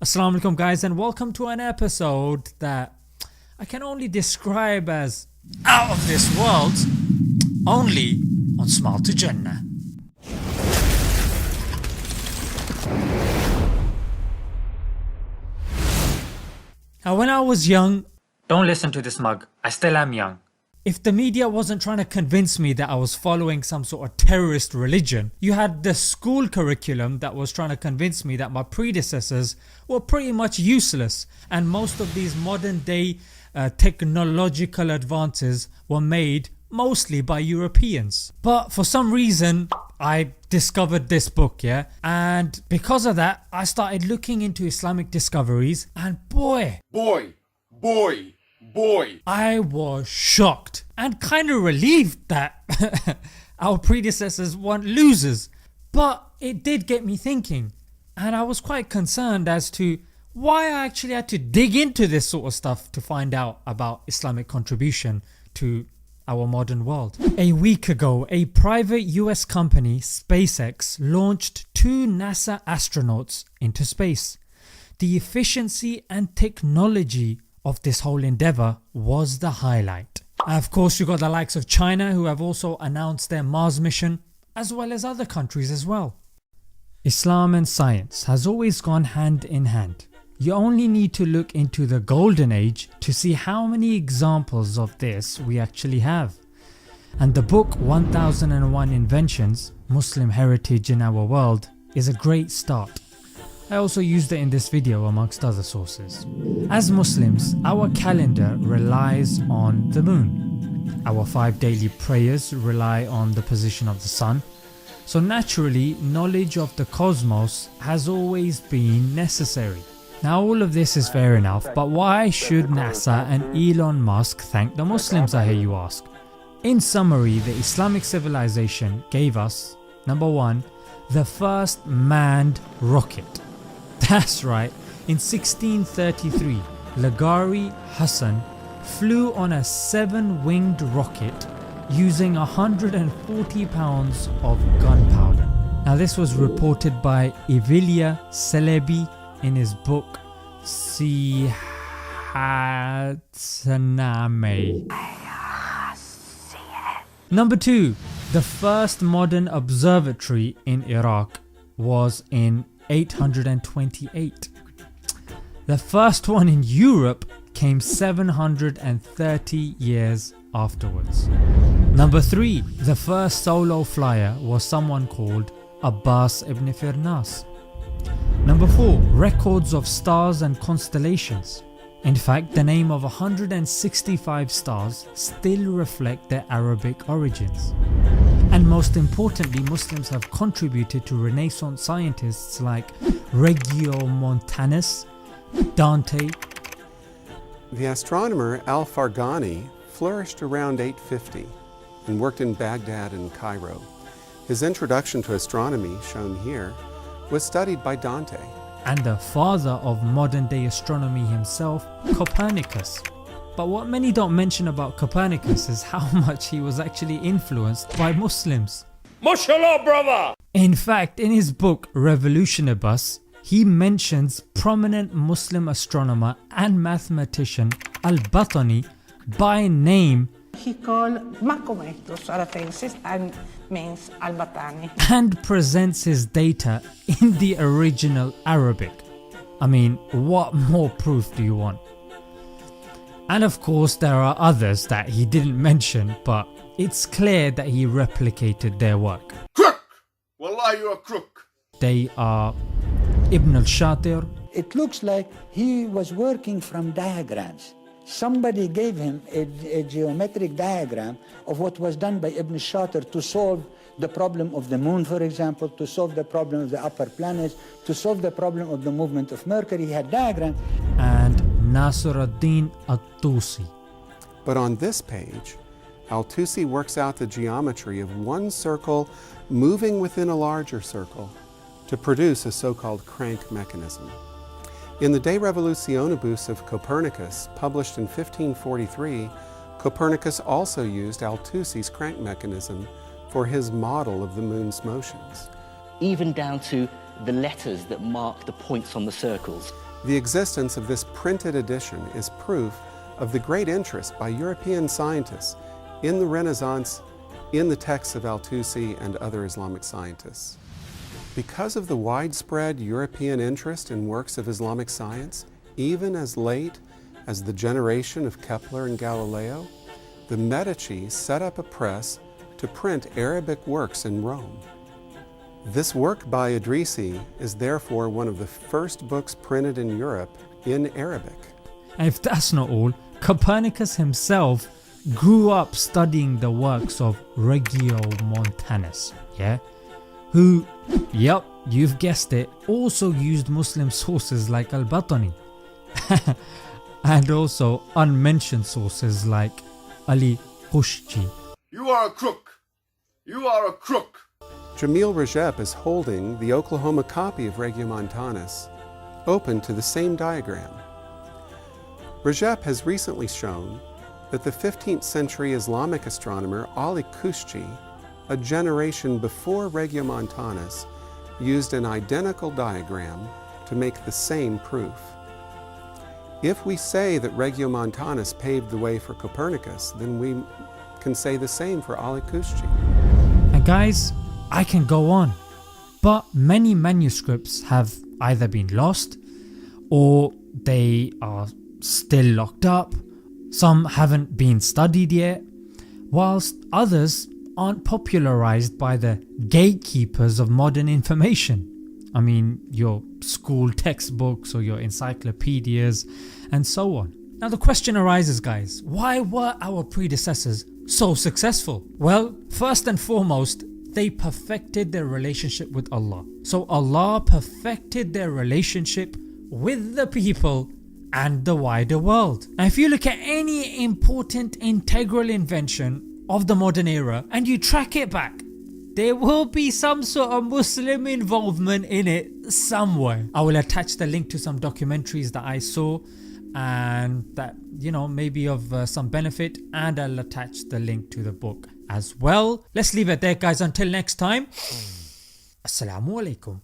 Assalamu alaikum guys, and welcome to an episode that I can only describe as out of this world, only on Smile to Jannah. Now when I was young, don't listen to this mug, I still am young. If the media wasn't trying to convince me that I was following some sort of terrorist religion, you had the school curriculum that was trying to convince me that my predecessors were pretty much useless and most of these modern day technological advances were made mostly by Europeans. But for some reason I discovered this book, and because of that I started looking into Islamic discoveries, and boy, I was shocked and kind of relieved that our predecessors weren't losers. But it did get me thinking, and I was quite concerned as to why I actually had to dig into this sort of stuff to find out about Islamic contribution to our modern world. A week ago, a private US company, SpaceX, launched 2 NASA astronauts into space. The efficiency and technology of this whole endeavour was the highlight. Of course you got the likes of China, who have also announced their Mars mission, as well as other countries as well. Islam and science has always gone hand in hand. You only need to look into the golden age to see how many examples of this we actually have. And the book 1001 Inventions, Muslim Heritage in Our World is a great start. I also used it in this video amongst other sources. As Muslims, our calendar relies on the moon. Our 5 daily prayers rely on the position of the sun. So naturally, knowledge of the cosmos has always been necessary. Now all of this is fair enough, but why should NASA and Elon Musk thank the Muslims, I hear you ask? In summary, the Islamic civilization gave us, number 1, the first manned rocket. That's right, in 1633 Lagari Hassan flew on a 7-winged rocket using 140 pounds of gunpowder. Now this was reported by Ivilia Celebi in his book Sihatname. Number 2, the first modern observatory in Iraq was in 828. The first one in Europe came 730 years afterwards. Number 3, the first solo flyer was someone called Abbas ibn Firnas. Number 4, records of stars and constellations. In fact, the name of 165 stars still reflect their Arabic origins. And most importantly, Muslims have contributed to Renaissance scientists like Regiomontanus, Dante. The astronomer Al-Farghani flourished around 850 and worked in Baghdad and Cairo. His introduction to astronomy, shown here, was studied by Dante. And the father of modern day astronomy himself, Copernicus. But what many don't mention about Copernicus is how much he was actually influenced by Muslims. MashaAllah, brother! In fact, in his book Revolutionibus, he mentions prominent Muslim astronomer and mathematician Al-Batani by name. He called Mahomet to Saracensis and means Al-Batani. And presents his data in the original Arabic. I mean, what more proof do you want? And of course there are others that he didn't mention, but it's clear that he replicated their work. Crook! Wallah, you're a crook. They are Ibn al-Shatir. It looks like he was working from diagrams. Somebody gave him a geometric diagram of what was done by Ibn al-Shatir to solve the problem of the moon, for example, to solve the problem of the upper planets, to solve the problem of the movement of Mercury. He had diagrams. And Nasir ad-Din al-Tusi. But on this page, Al-Tusi works out the geometry of one circle moving within a larger circle to produce a so-called crank mechanism. In the De Revolutionibus of Copernicus, published in 1543, Copernicus also used Al-Tusi's crank mechanism for his model of the moon's motions. Even down to the letters that mark the points on the circles. The existence of this printed edition is proof of the great interest by European scientists in the Renaissance in the texts of Al-Tusi and other Islamic scientists. Because of the widespread European interest in works of Islamic science, even as late as the generation of Kepler and Galileo, the Medici set up a press to print Arabic works in Rome. This work by Idrisi is therefore one of the first books printed in Europe in Arabic. And if that's not all, Copernicus himself grew up studying the works of Regiomontanus, who, yep, you've guessed it, also used Muslim sources like Al-Batani and also unmentioned sources like Ali Khushji. You are a crook. You are a crook. Jamil Rajab is holding the Oklahoma copy of Regiomontanus open to the same diagram. Rajab has recently shown that the 15th century Islamic astronomer Ali Khushji, a generation before Regiomontanus, used an identical diagram to make the same proof. If we say that Regiomontanus paved the way for Copernicus, then we can say the same for Ali Khushji. And guys, I can go on, but many manuscripts have either been lost or they are still locked up. Some haven't been studied yet, whilst others aren't popularized by the gatekeepers of modern information. I mean, your school textbooks or your encyclopedias and so on. Now the question arises, guys, why were our predecessors so successful? Well, first and foremost, they perfected their relationship with Allah. So Allah perfected their relationship with the people and the wider world. Now if you look at any important integral invention of the modern era and you track it back, there will be some sort of Muslim involvement in it somewhere. I will attach the link to some documentaries that I saw and that, maybe of some benefit, and I'll attach the link to the book as well. Let's leave it there, guys. Until next time, Assalamu alaikum.